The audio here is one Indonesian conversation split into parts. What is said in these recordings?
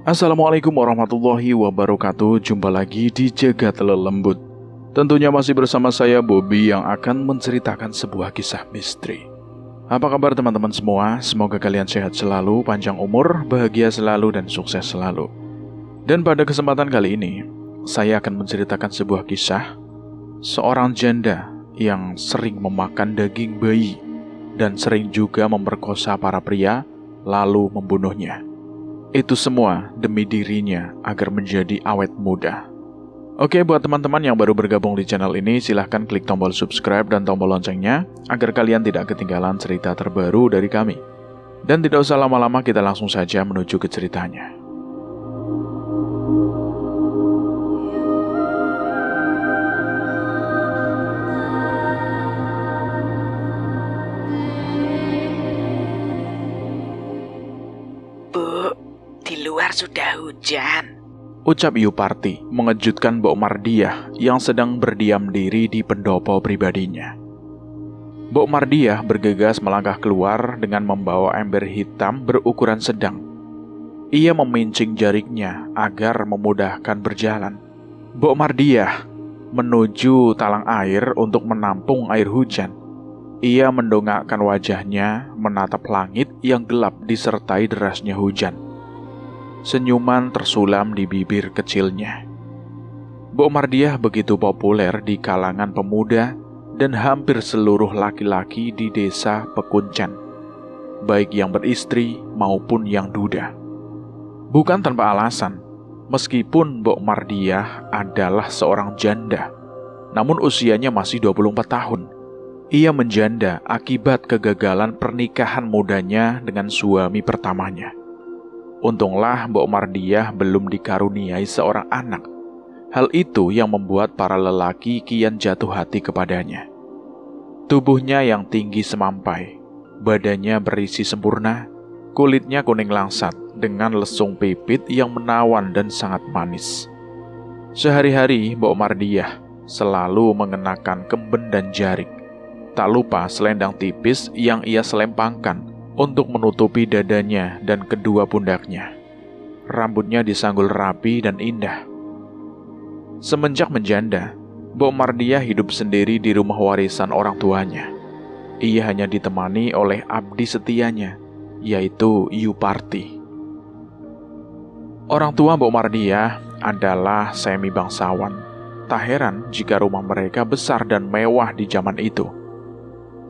Assalamualaikum warahmatullahi wabarakatuh. Jumpa lagi di Jagat Lelembut. Tentunya masih bersama saya Bobby yang akan menceritakan sebuah kisah misteri. Apa kabar teman-teman semua? Semoga kalian sehat selalu, panjang umur, bahagia selalu, dan sukses selalu. Dan pada kesempatan kali ini, saya akan menceritakan sebuah kisah seorang janda yang sering memakan daging bayi dan sering juga memperkosa para pria lalu membunuhnya. Itu semua demi dirinya agar menjadi awet muda. Oke, buat teman-teman yang baru bergabung di channel ini, silahkan klik tombol subscribe dan tombol loncengnya agar kalian tidak ketinggalan cerita terbaru dari kami. Dan tidak usah lama-lama, kita langsung saja menuju ke ceritanya. Sudah hujan, ucap Yuparti mengejutkan Mbok Mardiah yang sedang berdiam diri di pendopo pribadinya. Mbok Mardiah bergegas melangkah keluar dengan membawa ember hitam berukuran sedang. Ia memincing jaringnya agar memudahkan berjalan. Mbok Mardiah menuju talang air untuk menampung air hujan. Ia mendongakkan wajahnya menatap langit yang gelap disertai derasnya hujan. Senyuman tersulam di bibir kecilnya. Mbok Mardiah begitu populer di kalangan pemuda dan hampir seluruh laki-laki di desa Pekuncan, baik yang beristri maupun yang duda. Bukan tanpa alasan, meskipun Mbok Mardiah adalah seorang janda, namun usianya masih 24 tahun. Ia menjanda akibat kegagalan pernikahan mudanya dengan suami pertamanya. Untunglah Mbok Mardiah belum dikaruniai seorang anak. Hal itu yang membuat para lelaki kian jatuh hati kepadanya. Tubuhnya yang tinggi semampai, badannya berisi sempurna, kulitnya kuning langsat dengan lesung pipit yang menawan dan sangat manis. Sehari-hari Mbok Mardiah selalu mengenakan kemben dan jarik. Tak lupa selendang tipis yang ia selempangkan untuk menutupi dadanya dan kedua pundaknya. Rambutnya disanggul rapi dan indah. Semenjak menjanda, Mbok Mardiah hidup sendiri di rumah warisan orang tuanya. Ia hanya ditemani oleh abdi setianya, yaitu Yuparti. Orang tua Mbok Mardiah adalah semi bangsawan. Tak heran jika rumah mereka besar dan mewah di zaman itu.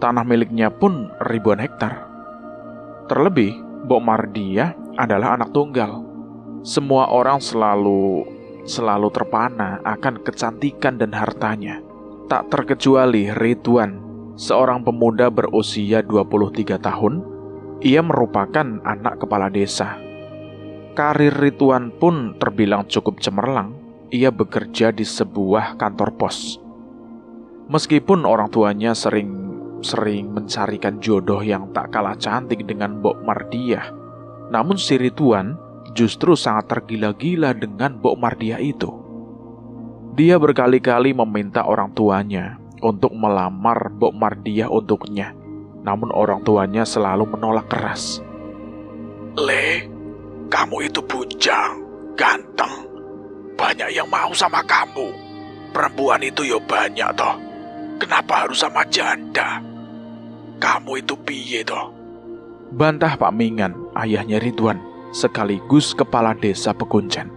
Tanah miliknya pun ribuan hektar. Terlebih, Mbok Mardiah adalah anak tunggal. Semua orang selalu terpana akan kecantikan dan hartanya. Tak terkecuali Ridwan, seorang pemuda berusia 23 tahun. Ia merupakan anak kepala desa. Karir Ridwan pun terbilang cukup cemerlang. Ia bekerja di sebuah kantor pos. Meskipun orang tuanya sering mencarikan jodoh yang tak kalah cantik dengan Mbok Mardiah, namun si Ridwan justru sangat tergila-gila dengan Mbok Mardiah itu. Dia berkali-kali meminta orang tuanya untuk melamar Mbok Mardiah untuknya, namun orang tuanya selalu menolak keras. "Le, kamu itu bujang, ganteng, banyak yang mau sama kamu. Perempuan itu ya banyak toh. Kenapa harus sama janda? Kamu itu piye toh?" bantah Pak Mingan, ayahnya Ridwan, sekaligus kepala desa Pekuncan.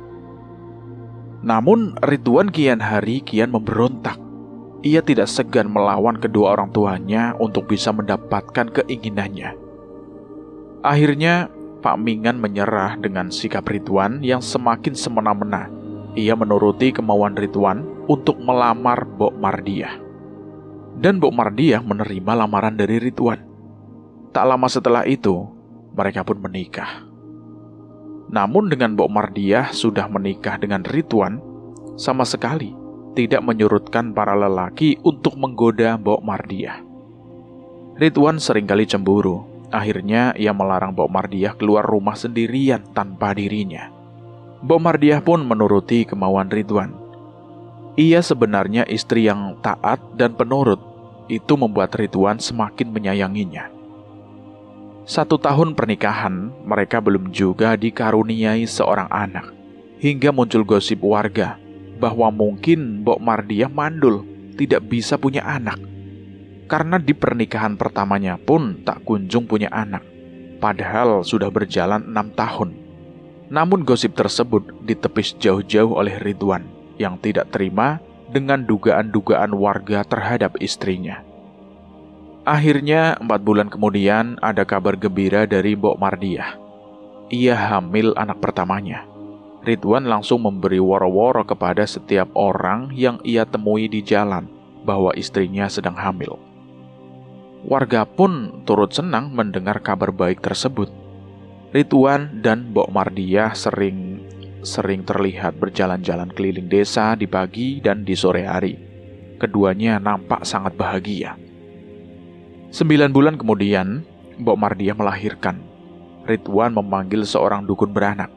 Namun Ridwan kian hari kian memberontak. Ia tidak segan melawan kedua orang tuanya untuk bisa mendapatkan keinginannya. Akhirnya Pak Mingan menyerah dengan sikap Ridwan yang semakin semena-mena. Ia menuruti kemauan Ridwan untuk melamar Mbok Mardiah. Dan Mbok Mardiah menerima lamaran dari Ridwan. Tak lama setelah itu, mereka pun menikah. Namun dengan Mbok Mardiah sudah menikah dengan Ridwan, sama sekali tidak menyurutkan para lelaki untuk menggoda Mbok Mardiah. Ridwan seringkali cemburu. Akhirnya ia melarang Mbok Mardiah keluar rumah sendirian tanpa dirinya. Mbok Mardiah pun menuruti kemauan Ridwan. Ia sebenarnya istri yang taat dan penurut. Itu membuat Ridwan semakin menyayanginya. 1 tahun pernikahan, mereka belum juga dikaruniai seorang anak. Hingga muncul gosip warga bahwa mungkin Mbok Mardiah mandul, tidak bisa punya anak. Karena di pernikahan pertamanya pun tak kunjung punya anak, padahal sudah berjalan 6 tahun. Namun gosip tersebut ditepis jauh-jauh oleh Ridwan yang tidak terima dengan dugaan-dugaan warga terhadap istrinya. Akhirnya 4 bulan kemudian ada kabar gembira dari Mbok Mardiah. Ia hamil anak pertamanya. Ridwan langsung memberi woro-woro kepada setiap orang yang ia temui di jalan bahwa istrinya sedang hamil. Warga pun turut senang mendengar kabar baik tersebut. Ridwan dan Mbok Mardiah sering terlihat berjalan-jalan keliling desa di pagi dan di sore hari. Keduanya nampak sangat bahagia. 9 bulan kemudian, Mbok Mardiah melahirkan. Ridwan memanggil seorang dukun beranak.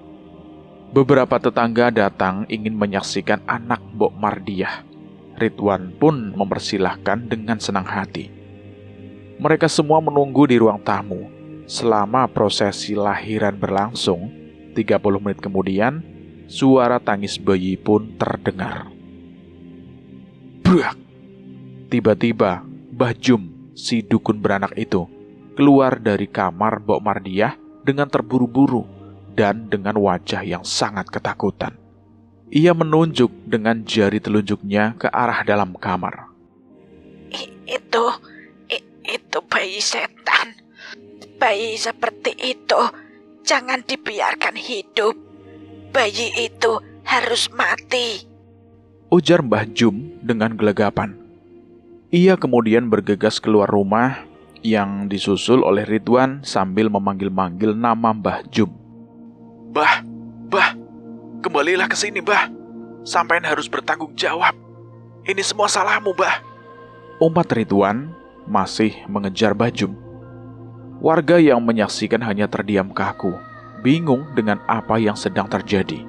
Beberapa tetangga datang ingin menyaksikan anak Mbok Mardiah. Ridwan pun mempersilahkan dengan senang hati. Mereka semua menunggu di ruang tamu. Selama prosesi lahiran berlangsung, 30 menit kemudian, suara tangis bayi pun terdengar. Brak! Tiba-tiba, Mbah Jum, si dukun beranak itu, keluar dari kamar Mbok Mardiah dengan terburu-buru dan dengan wajah yang sangat ketakutan. Ia menunjuk dengan jari telunjuknya ke arah dalam kamar. Itu bayi setan. Bayi seperti itu jangan dibiarkan hidup. Bayi itu harus mati, ujar Mbah Jum dengan gelegapan. Ia kemudian bergegas keluar rumah yang disusul oleh Ridwan sambil memanggil-manggil nama Mbah Jum. Bah, kembalilah ke sini, Bah. Sampean harus bertanggung jawab. Ini semua salahmu, Bah. Umpat Ridwan masih mengejar Mbah Jum. Warga yang menyaksikan hanya terdiam kaku, bingung dengan apa yang sedang terjadi.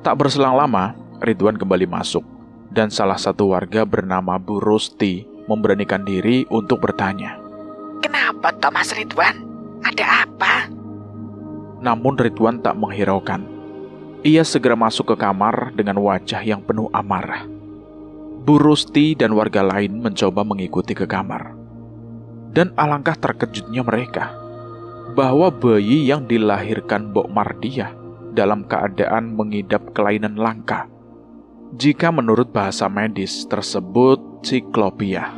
Tak berselang lama, Ridwan kembali masuk. Dan salah satu warga bernama Bu Rusti memberanikan diri untuk bertanya. Kenapa Thomas Ridwan? Ada apa? Namun Ridwan tak menghiraukan. Ia segera masuk ke kamar dengan wajah yang penuh amarah. Bu Rusti dan warga lain mencoba mengikuti ke kamar. Dan alangkah terkejutnya mereka bahwa bayi yang dilahirkan Mbok Mardiah dalam keadaan mengidap kelainan langka. Jika menurut bahasa medis tersebut siklopia.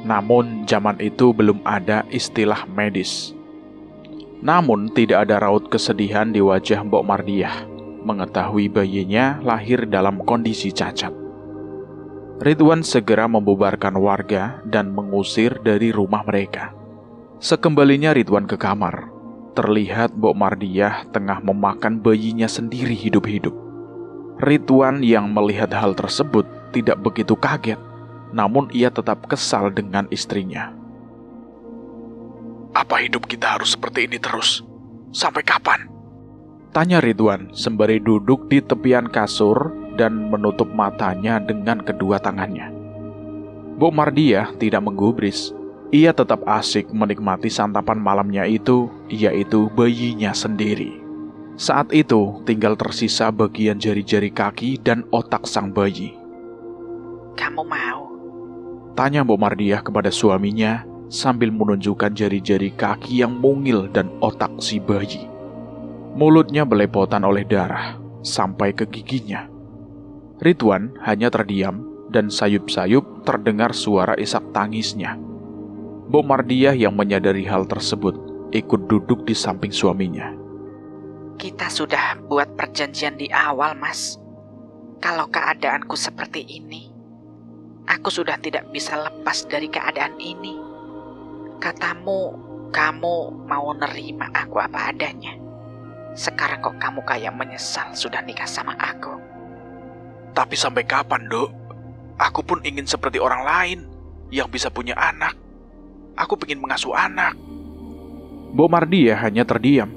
Namun zaman itu belum ada istilah medis. Namun tidak ada raut kesedihan di wajah Mbok Mardiah mengetahui bayinya lahir dalam kondisi cacat. Ridwan segera membubarkan warga dan mengusir dari rumah mereka. Sekembalinya Ridwan ke kamar, terlihat Mbok Mardiah tengah memakan bayinya sendiri hidup-hidup. Ridwan yang melihat hal tersebut tidak begitu kaget, namun ia tetap kesal dengan istrinya. Apa hidup kita harus seperti ini terus? Sampai kapan? Tanya Ridwan sembari duduk di tepian kasur dan menutup matanya dengan kedua tangannya. Mbok Mardiah tidak menggubris. Ia tetap asik menikmati santapan malamnya itu, yaitu bayinya sendiri. Saat itu tinggal tersisa bagian jari-jari kaki dan otak sang bayi. Kamu mau? Tanya Mbok Mardiah kepada suaminya sambil menunjukkan jari-jari kaki yang mungil dan otak si bayi. Mulutnya belepotan oleh darah sampai ke giginya. Ridwan hanya terdiam dan sayup-sayup terdengar suara isak tangisnya. Mbok Mardiah yang menyadari hal tersebut ikut duduk di samping suaminya. Kita sudah buat perjanjian di awal, Mas. Kalau keadaanku seperti ini, aku sudah tidak bisa lepas dari keadaan ini. Katamu, kamu mau nerima aku apa adanya. Sekarang kok kamu kayak menyesal sudah nikah sama aku. Tapi sampai kapan, Dok? Aku pun ingin seperti orang lain yang bisa punya anak. Aku ingin mengasuh anak. Mbok Mardiah hanya terdiam.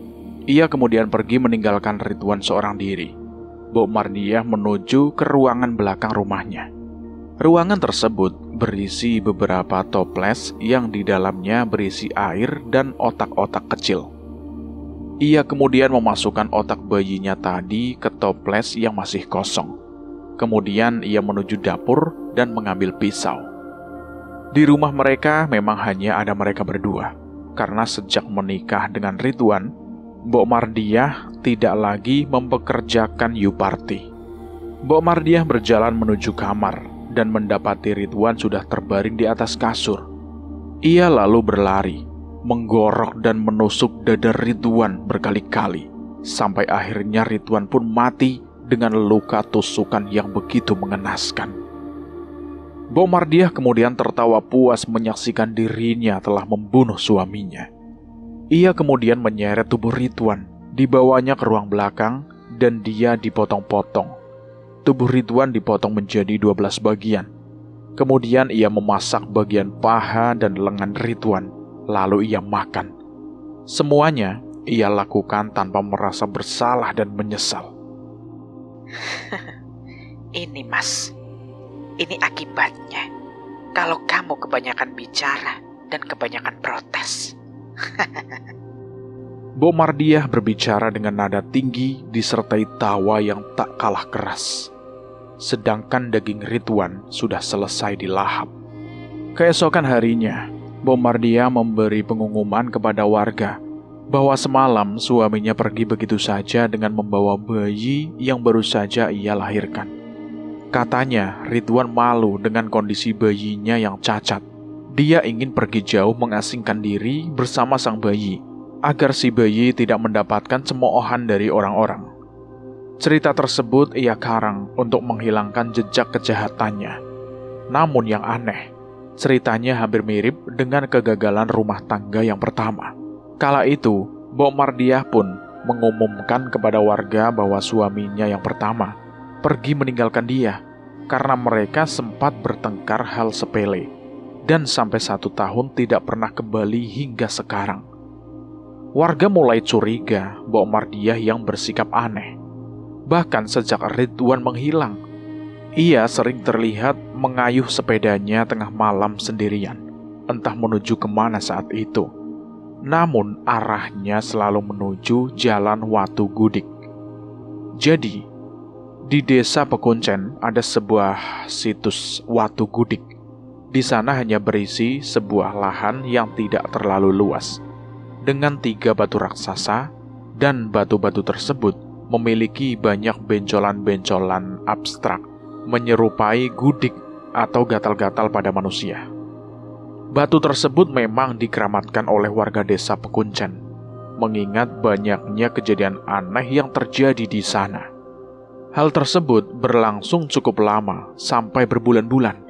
Ia kemudian pergi meninggalkan Ridwan seorang diri. Mbok Mardiah menuju ke ruangan belakang rumahnya. Ruangan tersebut berisi beberapa toples yang di dalamnya berisi air dan otak-otak kecil. Ia kemudian memasukkan otak bayinya tadi ke toples yang masih kosong. Kemudian ia menuju dapur dan mengambil pisau. Di rumah mereka memang hanya ada mereka berdua, karena sejak menikah dengan Ridwan, Mbok Mardiah tidak lagi mempekerjakan Yuparti. Mbok Mardiah berjalan menuju kamar dan mendapati Ridwan sudah terbaring di atas kasur. Ia lalu berlari, menggorok dan menusuk dada Ridwan berkali-kali, sampai akhirnya Ridwan pun mati dengan luka tusukan yang begitu mengenaskan. Mbok Mardiah kemudian tertawa puas menyaksikan dirinya telah membunuh suaminya. Ia kemudian menyeret tubuh Ridwan, dibawanya ke ruang belakang, dan dia dipotong-potong. Tubuh Ridwan dipotong menjadi 12 bagian. Kemudian ia memasak bagian paha dan lengan Ridwan, lalu ia makan. Semuanya ia lakukan tanpa merasa bersalah dan menyesal. Ini Mas, ini akibatnya kalau kamu kebanyakan bicara dan kebanyakan protes. Mbok Mardiah berbicara dengan nada tinggi disertai tawa yang tak kalah keras. Sedangkan daging Ridwan sudah selesai dilahap. Keesokan harinya, Mbok Mardiah memberi pengumuman kepada warga bahwa semalam suaminya pergi begitu saja dengan membawa bayi yang baru saja ia lahirkan. Katanya Ridwan malu dengan kondisi bayinya yang cacat. Dia ingin pergi jauh mengasingkan diri bersama sang bayi, agar si bayi tidak mendapatkan cemoohan dari orang-orang. Cerita tersebut ia karang untuk menghilangkan jejak kejahatannya. Namun yang aneh, ceritanya hampir mirip dengan kegagalan rumah tangga yang pertama. Kala itu, Mbok Mardiah pun mengumumkan kepada warga bahwa suaminya yang pertama pergi meninggalkan dia karena mereka sempat bertengkar hal sepele dan sampai 1 tahun tidak pernah kembali hingga sekarang. Warga mulai curiga Mbok Mardiah yang bersikap aneh. Bahkan sejak Ridwan menghilang, ia sering terlihat mengayuh sepedanya tengah malam sendirian, entah menuju kemana saat itu. Namun arahnya selalu menuju Jalan Watu Gudik. Jadi, di desa Pekuncen ada sebuah situs Watu Gudik. Di sana hanya berisi sebuah lahan yang tidak terlalu luas, dengan 3 batu raksasa, dan batu-batu tersebut memiliki banyak bencolan-bencolan abstrak, menyerupai gudik atau gatal-gatal pada manusia. Batu tersebut memang dikeramatkan oleh warga desa Pekuncen, mengingat banyaknya kejadian aneh yang terjadi di sana. Hal tersebut berlangsung cukup lama, sampai berbulan-bulan,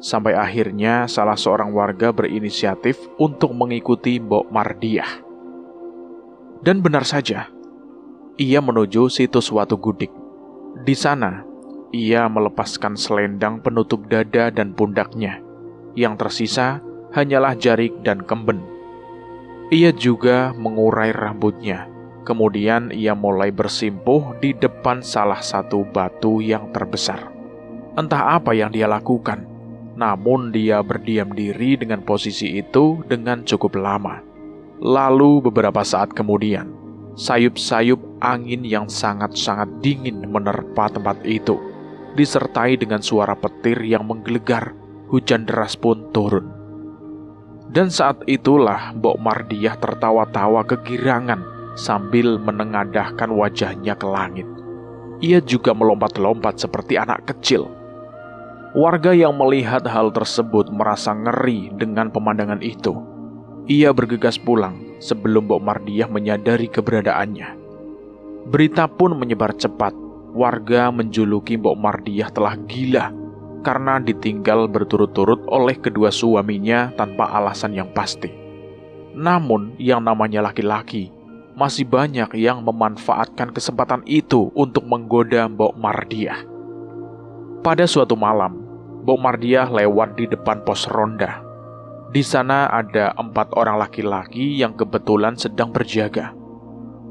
sampai akhirnya salah seorang warga berinisiatif untuk mengikuti Mbok Mardiah. Dan benar saja, ia menuju situs Watu Gudik. Di sana, ia melepaskan selendang penutup dada dan pundaknya. Yang tersisa hanyalah jarik dan kemben. Ia juga mengurai rambutnya. Kemudian ia mulai bersimpuh di depan salah satu batu yang terbesar. Entah apa yang dia lakukan, namun dia berdiam diri dengan posisi itu dengan cukup lama. Lalu beberapa saat kemudian, sayup-sayup angin yang sangat-sangat dingin menerpa tempat itu, disertai dengan suara petir yang menggelegar. Hujan deras pun turun. Dan saat itulah Mbok Mardiah tertawa-tawa kegirangan sambil menengadahkan wajahnya ke langit. Ia juga melompat-lompat seperti anak kecil. Warga yang melihat hal tersebut merasa ngeri dengan pemandangan itu. Ia bergegas pulang sebelum Mbok Mardiah menyadari keberadaannya. Berita pun menyebar cepat. Warga menjuluki Mbok Mardiah telah gila karena ditinggal berturut-turut oleh kedua suaminya tanpa alasan yang pasti. Namun yang namanya laki-laki, masih banyak yang memanfaatkan kesempatan itu untuk menggoda Mbok Mardiah. Pada suatu malam, Mbok Mardiah lewat di depan pos ronda. Di sana ada 4 orang laki-laki yang kebetulan sedang berjaga.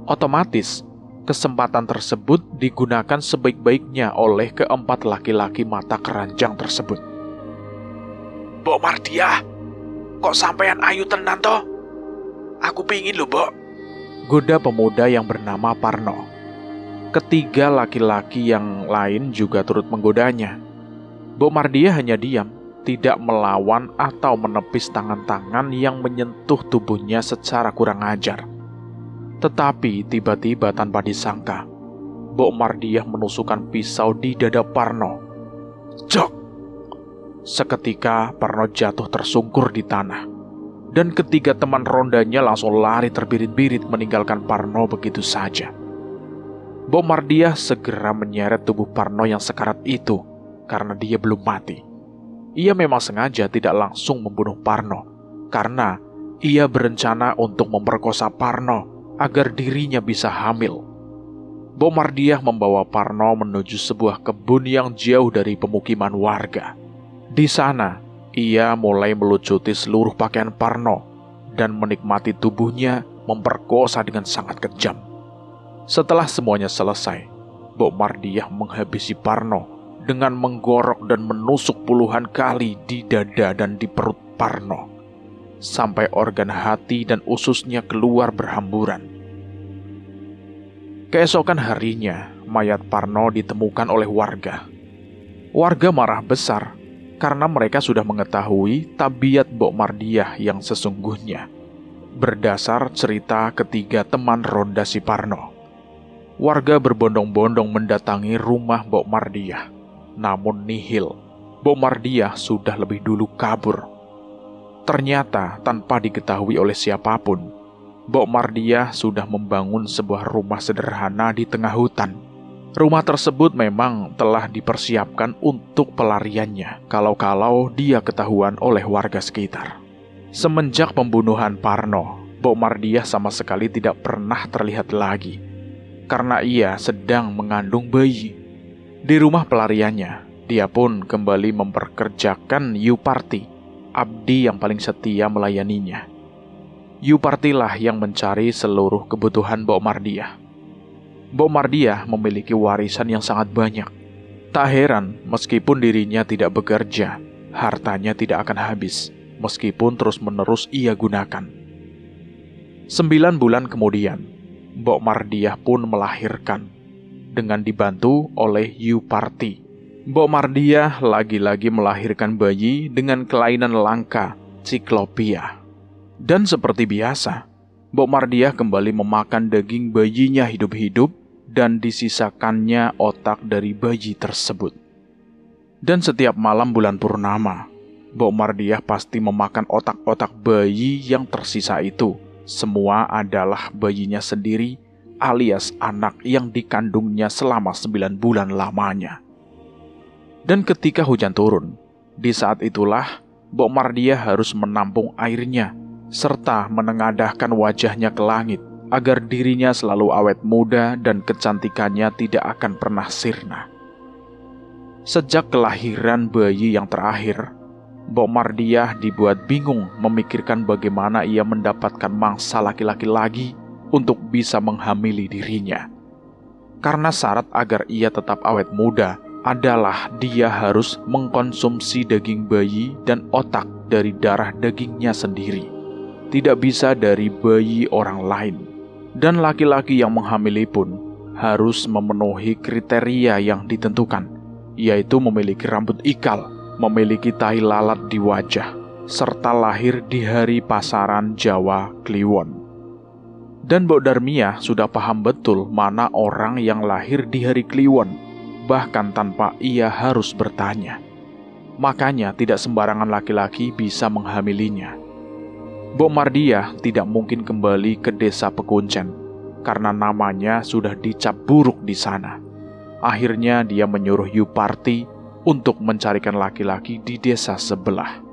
Otomatis, kesempatan tersebut digunakan sebaik-baiknya oleh keempat laki-laki mata keranjang tersebut. Mbok Mardiah, kok sampean ayu tenan toh? Aku pingin lho, Mbok. Goda pemuda yang bernama Parno. Ketiga laki-laki yang lain juga turut menggodanya. Mbok Mardiah hanya diam, tidak melawan atau menepis tangan-tangan yang menyentuh tubuhnya secara kurang ajar. Tetapi tiba-tiba tanpa disangka, Mbok Mardiah menusukkan pisau di dada Parno. Jok! Seketika Parno jatuh tersungkur di tanah. Dan ketiga teman rondanya langsung lari terbirit-birit meninggalkan Parno begitu saja. Mbok Mardiah segera menyeret tubuh Parno yang sekarat itu karena dia belum mati. Ia memang sengaja tidak langsung membunuh Parno karena ia berencana untuk memperkosa Parno agar dirinya bisa hamil. Mbok Mardiah membawa Parno menuju sebuah kebun yang jauh dari pemukiman warga. Di sana, ia mulai melucuti seluruh pakaian Parno dan menikmati tubuhnya memperkosa dengan sangat kejam. Setelah semuanya selesai, Mbok Mardiah menghabisi Parno dengan menggorok dan menusuk puluhan kali di dada dan di perut Parno, sampai organ hati dan ususnya keluar berhamburan. Keesokan harinya, mayat Parno ditemukan oleh warga. Warga marah besar karena mereka sudah mengetahui tabiat Mbok Mardiah yang sesungguhnya, berdasar cerita ketiga teman ronda si Parno. Warga berbondong-bondong mendatangi rumah Mbok Mardiah, namun nihil. Mbok Mardiah sudah lebih dulu kabur. Ternyata tanpa diketahui oleh siapapun, Mbok Mardiah sudah membangun sebuah rumah sederhana di tengah hutan. Rumah tersebut memang telah dipersiapkan untuk pelariannya kalau-kalau dia ketahuan oleh warga sekitar. Semenjak pembunuhan Parno, Mbok Mardiah sama sekali tidak pernah terlihat lagi karena ia sedang mengandung bayi. Di rumah pelariannya, dia pun kembali memperkerjakan Yuparti, abdi yang paling setia melayaninya. Yupartilah yang mencari seluruh kebutuhan Mbok Mardiah. Mbok Mardiah memiliki warisan yang sangat banyak. Tak heran, meskipun dirinya tidak bekerja, hartanya tidak akan habis, meskipun terus-menerus ia gunakan. 9 bulan kemudian, Mbok Mardiah pun melahirkan, dengan dibantu oleh Yuparti. Mbok Mardiah lagi-lagi melahirkan bayi dengan kelainan langka, Ciklopia. Dan seperti biasa, Mbok Mardiah kembali memakan daging bayinya hidup-hidup dan disisakannya otak dari bayi tersebut. Dan setiap malam bulan purnama, Mbok Mardiah pasti memakan otak-otak bayi yang tersisa itu. Semua adalah bayinya sendiri alias anak yang dikandungnya selama 9 bulan lamanya. Dan ketika hujan turun, di saat itulah Mbok Mardiah harus menampung airnya serta menengadahkan wajahnya ke langit agar dirinya selalu awet muda dan kecantikannya tidak akan pernah sirna. Sejak kelahiran bayi yang terakhir, Mbok Mardiah dibuat bingung memikirkan bagaimana ia mendapatkan mangsa laki-laki lagi untuk bisa menghamili dirinya. Karena syarat agar ia tetap awet muda adalah dia harus mengkonsumsi daging bayi dan otak dari darah dagingnya sendiri. Tidak bisa dari bayi orang lain. Dan laki-laki yang menghamili pun harus memenuhi kriteria yang ditentukan, yaitu memiliki rambut ikal, memiliki tahi lalat di wajah, serta lahir di hari pasaran Jawa Kliwon. Dan Mbok Darmiah sudah paham betul mana orang yang lahir di hari Kliwon, bahkan tanpa ia harus bertanya. Makanya tidak sembarangan laki-laki bisa menghamilinya. Mbok Mardiah tidak mungkin kembali ke desa Pekuncen karena namanya sudah dicap buruk di sana. Akhirnya dia menyuruh Yuparti untuk mencarikan laki-laki di desa sebelah.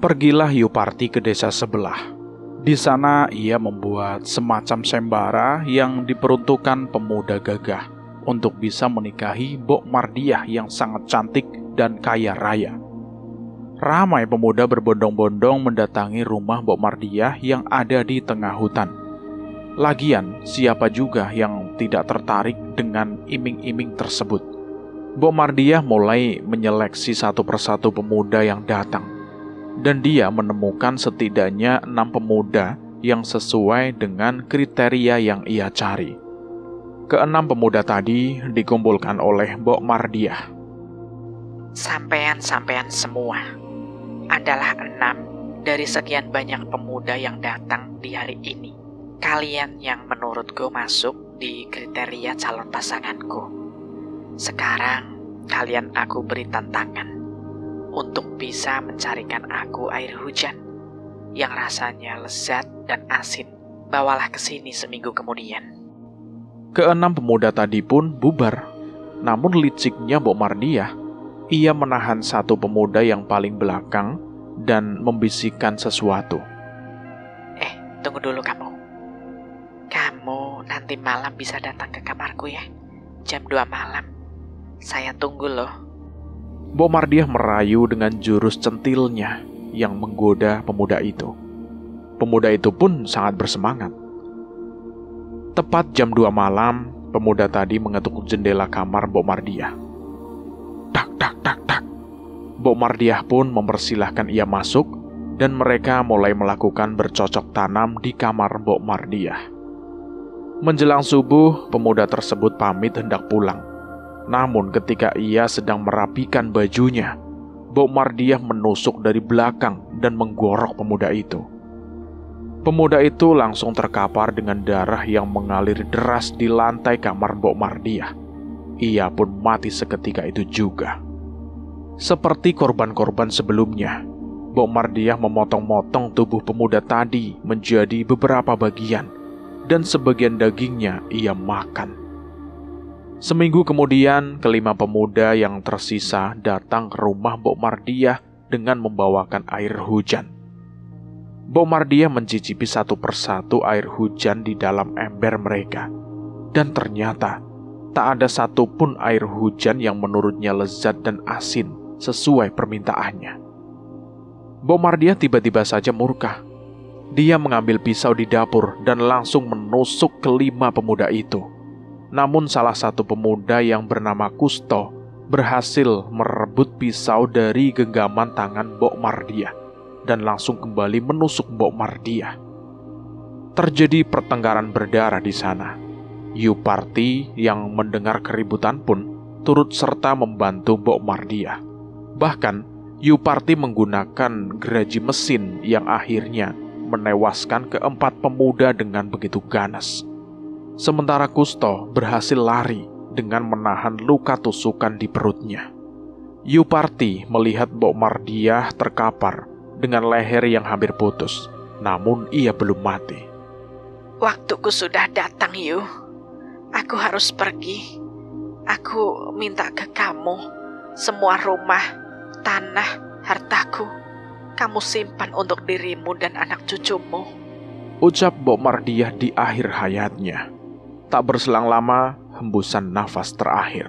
Pergilah Yuparti ke desa sebelah. Di sana ia membuat semacam sembara yang diperuntukkan pemuda gagah untuk bisa menikahi Mbok Mardiah yang sangat cantik dan kaya raya. Ramai pemuda berbondong-bondong mendatangi rumah Mbok Mardiah yang ada di tengah hutan. Lagian, siapa juga yang tidak tertarik dengan iming-iming tersebut? Mbok Mardiah mulai menyeleksi satu persatu pemuda yang datang. dan dia menemukan setidaknya 6 pemuda yang sesuai dengan kriteria yang ia cari. Ke-6 pemuda tadi dikumpulkan oleh Mbok Mardiah. Sampean semua adalah 6 dari sekian banyak pemuda yang datang di hari ini. Kalian yang menurutku masuk di kriteria calon pasanganku. Sekarang kalian aku beri tantangan untuk bisa mencarikan aku air hujan yang rasanya lezat dan asin. Bawalah ke sini seminggu kemudian. Ke-6 pemuda tadi pun bubar. Namun liciknya Mbok Mardiah, ia menahan satu pemuda yang paling belakang dan membisikkan sesuatu. Tunggu dulu kamu. Kamu nanti malam bisa datang ke kamarku ya. Jam 2 malam. Saya tunggu loh. Mbok Mardiah merayu dengan jurus centilnya yang menggoda pemuda itu. Pemuda itu pun sangat bersemangat. Tepat jam 2 malam, pemuda tadi mengetuk jendela kamar Mbok Mardiah. Tak, tak, tak, tak. Mbok Mardiah pun mempersilahkan ia masuk, dan mereka mulai melakukan bercocok tanam di kamar Mbok Mardiah. Menjelang subuh, pemuda tersebut pamit hendak pulang. Namun ketika ia sedang merapikan bajunya, Mbok Mardiah menusuk dari belakang dan menggorok pemuda itu. Pemuda itu langsung terkapar dengan darah yang mengalir deras di lantai kamar Mbok Mardiah. Ia pun mati seketika itu juga. Seperti korban-korban sebelumnya, Mbok Mardiah memotong-motong tubuh pemuda tadi menjadi beberapa bagian, dan sebagian dagingnya ia makan. Seminggu kemudian, ke-5 pemuda yang tersisa datang ke rumah Mbok Mardiah dengan membawakan air hujan. Mbok Mardiah mencicipi satu persatu air hujan di dalam ember mereka, dan ternyata tak ada satupun air hujan yang menurutnya lezat dan asin sesuai permintaannya. Mbok Mardiah tiba-tiba saja murka. Dia mengambil pisau di dapur dan langsung menusuk ke-5 pemuda itu. Namun salah satu pemuda yang bernama Kusto berhasil merebut pisau dari genggaman tangan Mbok Mardiah dan langsung kembali menusuk Mbok Mardiah. Terjadi pertengkaran berdarah di sana. Yuparti yang mendengar keributan pun turut serta membantu Mbok Mardiah. Bahkan Yuparti menggunakan geraji mesin yang akhirnya menewaskan ke-4 pemuda dengan begitu ganas. Sementara Kusto berhasil lari dengan menahan luka tusukan di perutnya. Yuparti melihat Mbok Mardiah terkapar dengan leher yang hampir putus, namun ia belum mati. Waktuku sudah datang, Yu. Aku harus pergi. Aku minta ke kamu semua rumah, tanah, hartaku. Kamu simpan untuk dirimu dan anak cucumu. Ucap Mbok Mardiah di akhir hayatnya. Tak berselang lama, hembusan nafas terakhir.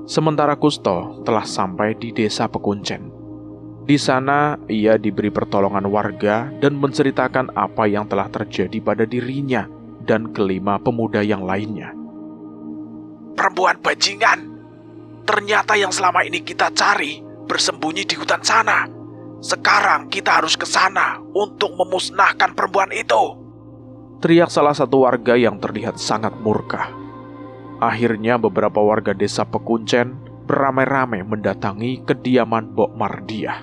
Sementara Kusto telah sampai di desa Pekuncen. Di sana, ia diberi pertolongan warga dan menceritakan apa yang telah terjadi pada dirinya dan ke-5 pemuda yang lainnya. Perempuan bajingan! Ternyata yang selama ini kita cari bersembunyi di hutan sana. Sekarang kita harus ke sana untuk memusnahkan perempuan itu. Teriak salah satu warga yang terlihat sangat murka. Akhirnya beberapa warga desa Pekuncen beramai-ramai mendatangi kediaman Mbok Mardiah.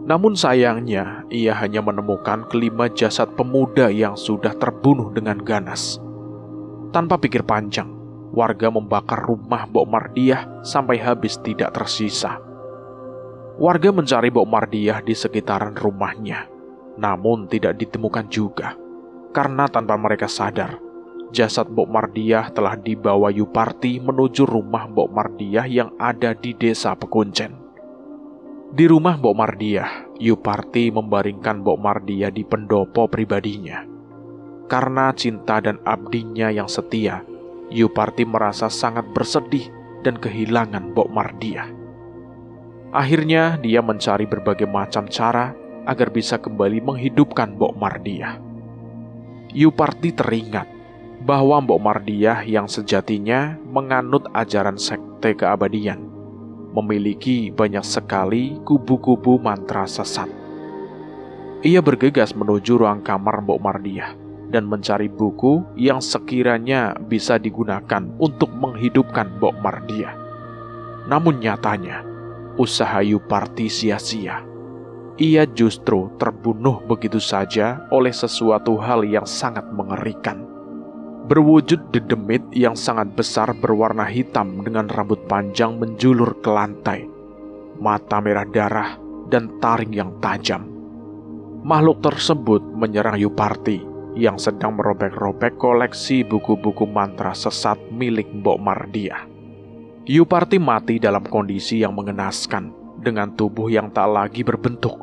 Namun sayangnya, ia hanya menemukan ke-5 jasad pemuda yang sudah terbunuh dengan ganas. Tanpa pikir panjang, warga membakar rumah Mbok Mardiah sampai habis tidak tersisa. Warga mencari Mbok Mardiah di sekitaran rumahnya, namun tidak ditemukan juga. Karena tanpa mereka sadar, jasad Mbok Mardiah telah dibawa Yuparti menuju rumah Mbok Mardiah yang ada di desa Pekuncen. Di rumah Mbok Mardiah, Yuparti membaringkan Mbok Mardiah di pendopo pribadinya. Karena cinta dan abdinya yang setia, Yuparti merasa sangat bersedih dan kehilangan Mbok Mardiah. Akhirnya dia mencari berbagai macam cara agar bisa kembali menghidupkan Mbok Mardiah. Yuparti teringat bahwa Mbok Mardiah yang sejatinya menganut ajaran sekte keabadian, memiliki banyak sekali kubu-kubu mantra sesat. Ia bergegas menuju ruang kamar Mbok Mardiah dan mencari buku yang sekiranya bisa digunakan untuk menghidupkan Mbok Mardiah. Namun nyatanya, usaha Yuparti sia-sia. Ia justru terbunuh begitu saja oleh sesuatu hal yang sangat mengerikan. Berwujud dedemit yang sangat besar berwarna hitam dengan rambut panjang menjulur ke lantai, mata merah darah, dan taring yang tajam. Makhluk tersebut menyerang Yuparti yang sedang merobek-robek koleksi buku-buku mantra sesat milik Mbok Mardiah. Yuparti mati dalam kondisi yang mengenaskan, dengan tubuh yang tak lagi berbentuk,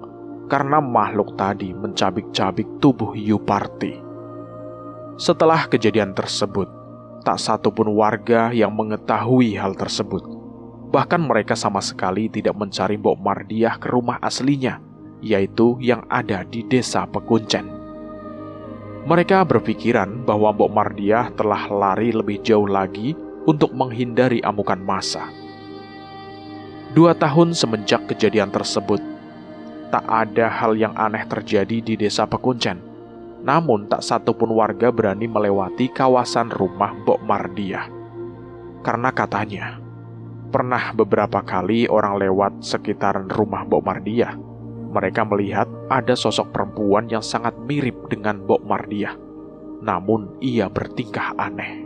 karena makhluk tadi mencabik-cabik tubuh Yuparti. Setelah kejadian tersebut, tak satupun warga yang mengetahui hal tersebut. Bahkan mereka sama sekali tidak mencari Mbok Mardiah ke rumah aslinya, yaitu yang ada di desa Pekuncen. Mereka berpikiran bahwa Mbok Mardiah telah lari lebih jauh lagi untuk menghindari amukan massa. 2 tahun semenjak kejadian tersebut, tak ada hal yang aneh terjadi di desa Pekuncen. Namun tak satupun warga berani melewati kawasan rumah Mbok Mardiah. Karena katanya, pernah beberapa kali orang lewat sekitaran rumah Mbok Mardiah. Mereka melihat ada sosok perempuan yang sangat mirip dengan Mbok Mardiah. Namun ia bertingkah aneh.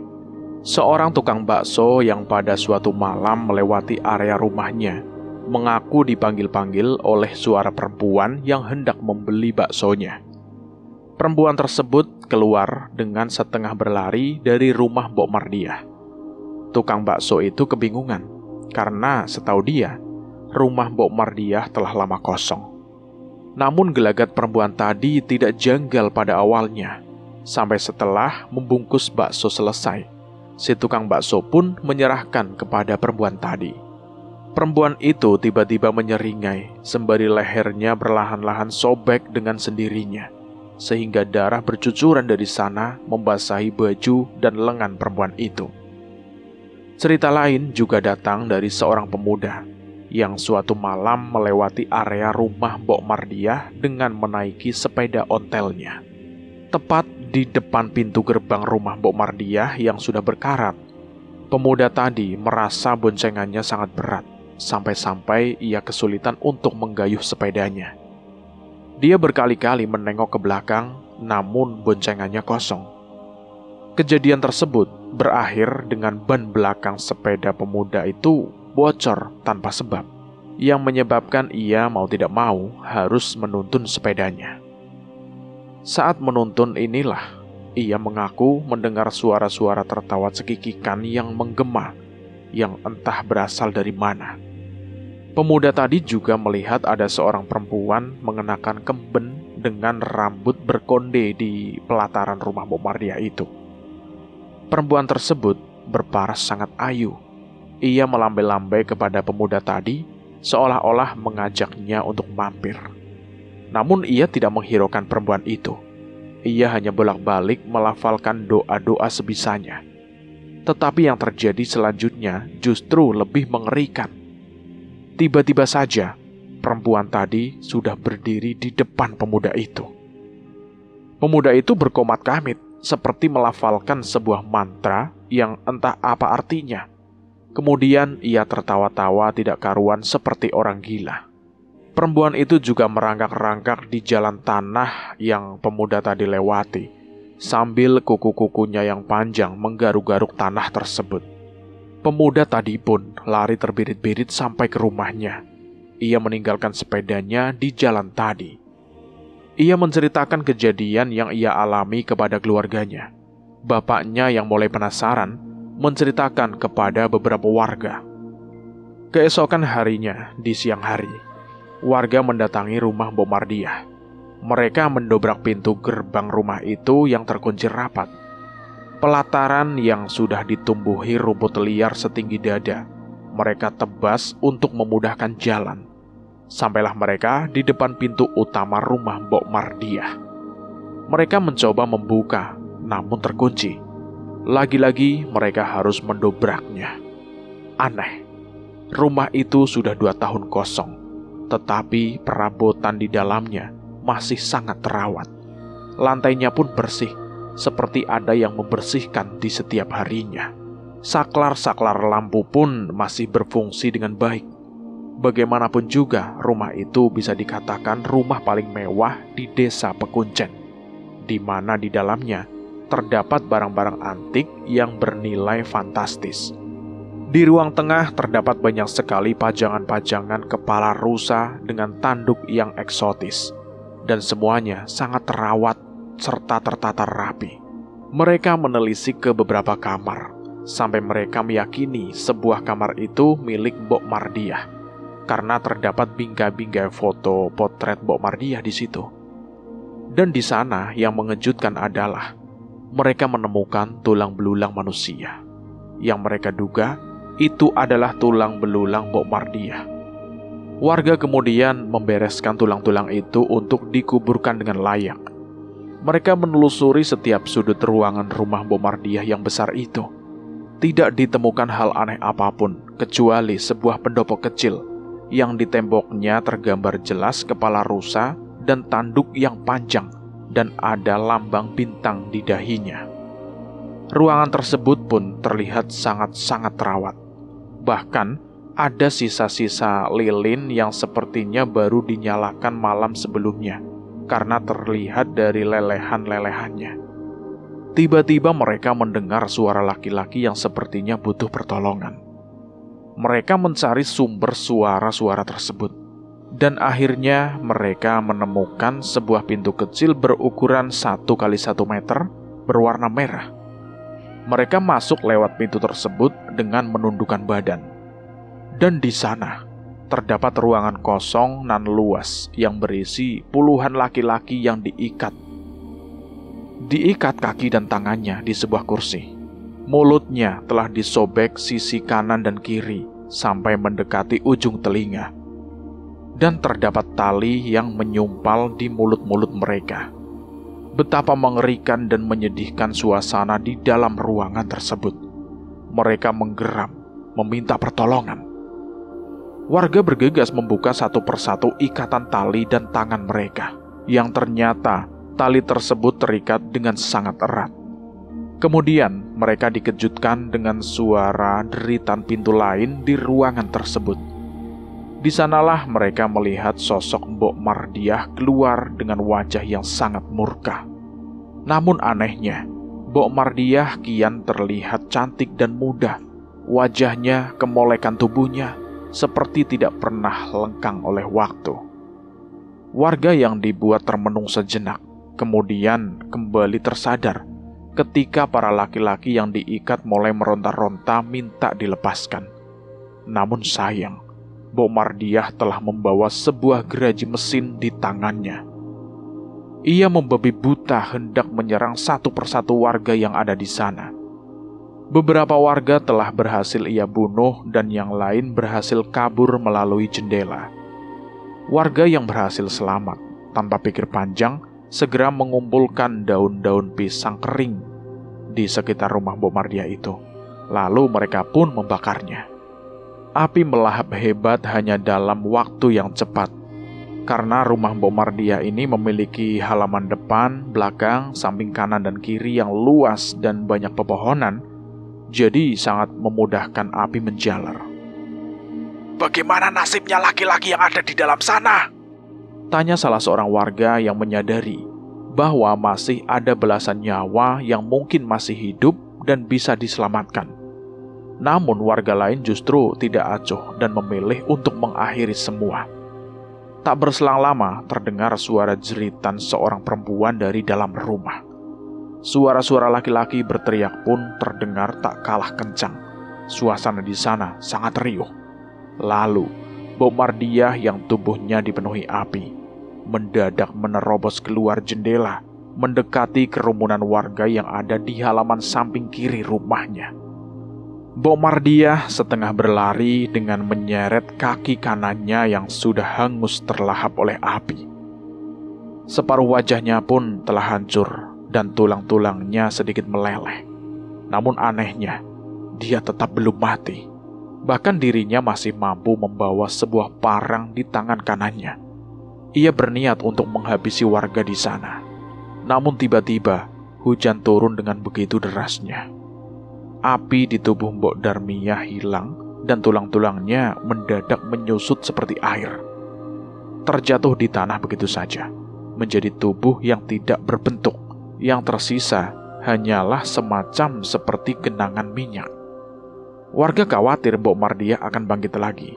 Seorang tukang bakso yang pada suatu malam melewati area rumahnya mengaku dipanggil-panggil oleh suara perempuan yang hendak membeli baksonya. Perempuan tersebut keluar dengan setengah berlari dari rumah Mbok Mardiah. Tukang bakso itu kebingungan, karena setahu dia, rumah Mbok Mardiah telah lama kosong. Namun gelagat perempuan tadi tidak janggal pada awalnya. Sampai setelah membungkus bakso selesai, si tukang bakso pun menyerahkan kepada perempuan tadi. Perempuan itu tiba-tiba menyeringai, sembari lehernya perlahan-lahan sobek dengan sendirinya, sehingga darah bercucuran dari sana membasahi baju dan lengan perempuan itu. Cerita lain juga datang dari seorang pemuda yang suatu malam melewati area rumah Mbok Mardiah dengan menaiki sepeda ontelnya. Tepat di depan pintu gerbang rumah Mbok Mardiah yang sudah berkarat, pemuda tadi merasa boncengannya sangat berat, sampai-sampai ia kesulitan untuk menggayuh sepedanya. Dia berkali-kali menengok ke belakang, namun boncengannya kosong. Kejadian tersebut berakhir dengan ban belakang sepeda pemuda itu bocor tanpa sebab, yang menyebabkan ia mau tidak mau harus menuntun sepedanya. Saat menuntun inilah, ia mengaku mendengar suara-suara tertawa cekikikan yang menggema, yang entah berasal dari mana. Pemuda tadi juga melihat ada seorang perempuan mengenakan kemben dengan rambut berkonde di pelataran rumah Mbok Mardiah itu. Perempuan tersebut berparas sangat ayu. Ia melambai-lambai kepada pemuda tadi, seolah-olah mengajaknya untuk mampir. Namun ia tidak menghiraukan perempuan itu. Ia hanya bolak-balik melafalkan doa-doa sebisanya. Tetapi yang terjadi selanjutnya justru lebih mengerikan. Tiba-tiba saja, perempuan tadi sudah berdiri di depan pemuda itu. Pemuda itu berkomat kamit, seperti melafalkan sebuah mantra yang entah apa artinya. Kemudian ia tertawa-tawa tidak karuan seperti orang gila. Perempuan itu juga merangkak-rangkak di jalan tanah yang pemuda tadi lewati, sambil kuku-kukunya yang panjang menggaruk-garuk tanah tersebut. Pemuda tadi pun lari terbirit-birit sampai ke rumahnya. Ia meninggalkan sepedanya di jalan tadi. Ia menceritakan kejadian yang ia alami kepada keluarganya. Bapaknya yang mulai penasaran menceritakan kepada beberapa warga. Keesokan harinya, di siang hari, warga mendatangi rumah Mbok Mardiah. Mereka mendobrak pintu gerbang rumah itu yang terkunci rapat. Pelataran yang sudah ditumbuhi rumput liar setinggi dada, mereka tebas untuk memudahkan jalan. Sampailah mereka di depan pintu utama rumah Mbok Mardiah. Mereka mencoba membuka, namun terkunci. Lagi-lagi mereka harus mendobraknya. Aneh, rumah itu sudah 2 tahun kosong, tetapi perabotan di dalamnya masih sangat terawat. Lantainya pun bersih, seperti ada yang membersihkan di setiap harinya. Saklar-saklar lampu pun masih berfungsi dengan baik. Bagaimanapun juga, rumah itu bisa dikatakan rumah paling mewah di desa Pekuncen, di mana di dalamnya terdapat barang-barang antik yang bernilai fantastis. Di ruang tengah terdapat banyak sekali pajangan-pajangan kepala rusa dengan tanduk yang eksotis, dan semuanya sangat terawat serta tertata rapi. Mereka menelisik ke beberapa kamar, sampai mereka meyakini sebuah kamar itu milik Mbok Mardiah, karena terdapat bingkai-bingkai foto potret Mbok Mardiah di situ. Dan di sana yang mengejutkan adalah mereka menemukan tulang belulang manusia, yang mereka duga itu adalah tulang belulang Mbok Mardiah. Warga kemudian membereskan tulang-tulang itu untuk dikuburkan dengan layak. Mereka menelusuri setiap sudut ruangan rumah Mbok Mardiah yang besar itu. Tidak ditemukan hal aneh apapun, kecuali sebuah pendopo kecil yang di temboknya tergambar jelas kepala rusa dan tanduk yang panjang, dan ada lambang bintang di dahinya. Ruangan tersebut pun terlihat sangat-sangat terawat. Bahkan ada sisa-sisa lilin yang sepertinya baru dinyalakan malam sebelumnya, karena terlihat dari lelehan-lelehannya. Tiba-tiba mereka mendengar suara laki-laki yang sepertinya butuh pertolongan. Mereka mencari sumber suara-suara tersebut, dan akhirnya mereka menemukan sebuah pintu kecil berukuran 1 kali 1 meter berwarna merah. Mereka masuk lewat pintu tersebut dengan menundukkan badan. Dan di sana terdapat ruangan kosong nan luas yang berisi puluhan laki-laki yang diikat. Diikat kaki dan tangannya di sebuah kursi. Mulutnya telah disobek sisi kanan dan kiri sampai mendekati ujung telinga. Dan terdapat tali yang menyumpal di mulut-mulut mereka. Betapa mengerikan dan menyedihkan suasana di dalam ruangan tersebut. Mereka menggeram, meminta pertolongan. Warga bergegas membuka satu persatu ikatan tali dan tangan mereka, yang ternyata tali tersebut terikat dengan sangat erat. Kemudian mereka dikejutkan dengan suara deritan pintu lain di ruangan tersebut. Di sanalah mereka melihat sosok Mbok Mardiah keluar dengan wajah yang sangat murka. Namun anehnya, Mbok Mardiah kian terlihat cantik dan muda. Wajahnya, kemolekan tubuhnya, seperti tidak pernah lengkang oleh waktu. Warga yang dibuat termenung sejenak, kemudian kembali tersadar ketika para laki-laki yang diikat mulai meronta-ronta minta dilepaskan. Namun sayang, Mbok Mardiah telah membawa sebuah geraji mesin di tangannya. Ia membabi buta hendak menyerang satu persatu warga yang ada di sana. Beberapa warga telah berhasil ia bunuh dan yang lain berhasil kabur melalui jendela. Warga yang berhasil selamat, tanpa pikir panjang, segera mengumpulkan daun-daun pisang kering di sekitar rumah Mbok Mardiah itu. Lalu mereka pun membakarnya. Api melahap hebat hanya dalam waktu yang cepat. Karena rumah Mbok Mardiah ini memiliki halaman depan, belakang, samping kanan dan kiri yang luas dan banyak pepohonan, jadi sangat memudahkan api menjalar. Bagaimana nasibnya laki-laki yang ada di dalam sana? Tanya salah seorang warga yang menyadari bahwa masih ada belasan nyawa yang mungkin masih hidup dan bisa diselamatkan. Namun warga lain justru tidak acuh dan memilih untuk mengakhiri semua. Tak berselang lama terdengar suara jeritan seorang perempuan dari dalam rumah. Suara-suara laki-laki berteriak pun terdengar tak kalah kencang. Suasana di sana sangat riuh. Lalu Mbok Mardiah yang tubuhnya dipenuhi api mendadak menerobos keluar jendela, mendekati kerumunan warga yang ada di halaman samping kiri rumahnya. Mbok Mardiah setengah berlari dengan menyeret kaki kanannya yang sudah hangus terlahap oleh api. Separuh wajahnya pun telah hancur dan tulang-tulangnya sedikit meleleh. Namun anehnya, dia tetap belum mati. Bahkan dirinya masih mampu membawa sebuah parang di tangan kanannya. Ia berniat untuk menghabisi warga di sana. Namun tiba-tiba hujan turun dengan begitu derasnya. Api di tubuh Mbok Darmiyah hilang dan tulang-tulangnya mendadak menyusut seperti air. Terjatuh di tanah begitu saja, menjadi tubuh yang tidak berbentuk. Yang tersisa hanyalah semacam seperti genangan minyak. Warga khawatir Mbok Mardiah akan bangkit lagi.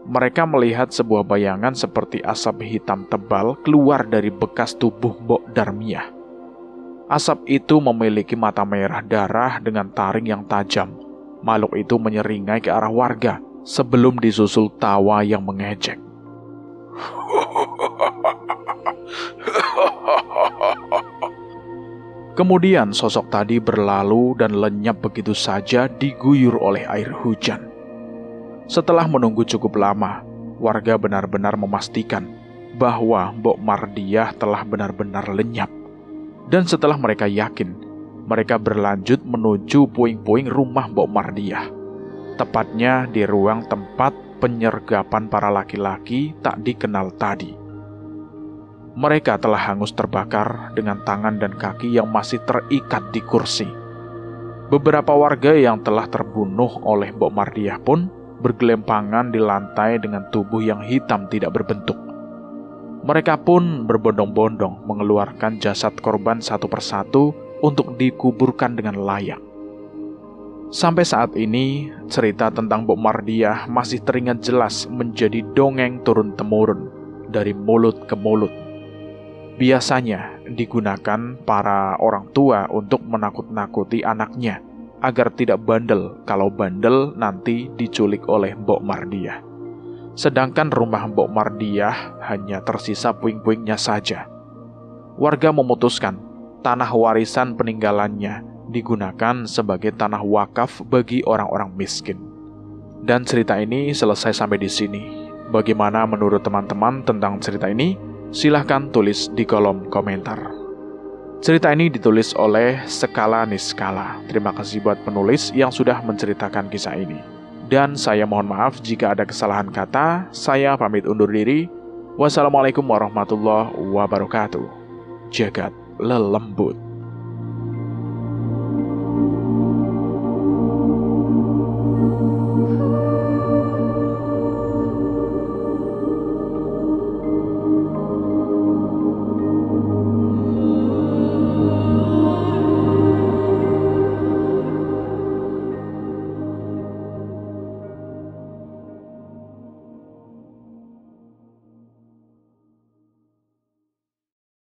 Mereka melihat sebuah bayangan seperti asap hitam tebal keluar dari bekas tubuh Mbok Darmiyah. Asap itu memiliki mata merah darah dengan taring yang tajam. Makhluk itu menyeringai ke arah warga sebelum disusul tawa yang mengejek. Kemudian sosok tadi berlalu dan lenyap begitu saja diguyur oleh air hujan. Setelah menunggu cukup lama, warga benar-benar memastikan bahwa Mbok Mardiah telah benar-benar lenyap. Dan setelah mereka yakin, mereka berlanjut menuju puing-puing rumah Mbok Mardiah. Tepatnya di ruang tempat penyergapan para laki-laki tak dikenal tadi. Mereka telah hangus terbakar dengan tangan dan kaki yang masih terikat di kursi. Beberapa warga yang telah terbunuh oleh Mbok Mardiah pun bergelempangan di lantai dengan tubuh yang hitam tidak berbentuk. Mereka pun berbondong-bondong mengeluarkan jasad korban satu persatu untuk dikuburkan dengan layak. Sampai saat ini, cerita tentang Mbok Mardiah masih teringat jelas menjadi dongeng turun-temurun dari mulut ke mulut. Biasanya digunakan para orang tua untuk menakut-nakuti anaknya agar tidak bandel. Kalau bandel nanti diculik oleh Mbok Mardiah. Sedangkan rumah Mbok Mardiah hanya tersisa puing-puingnya saja. Warga memutuskan tanah warisan peninggalannya digunakan sebagai tanah wakaf bagi orang-orang miskin. Dan cerita ini selesai sampai di sini. Bagaimana menurut teman-teman tentang cerita ini? Silahkan tulis di kolom komentar. Cerita ini ditulis oleh Skala Niskala. Terima kasih buat penulis yang sudah menceritakan kisah ini. Dan saya mohon maaf jika ada kesalahan kata. Saya pamit undur diri. Wassalamualaikum warahmatullahi wabarakatuh. Jagat lelembut.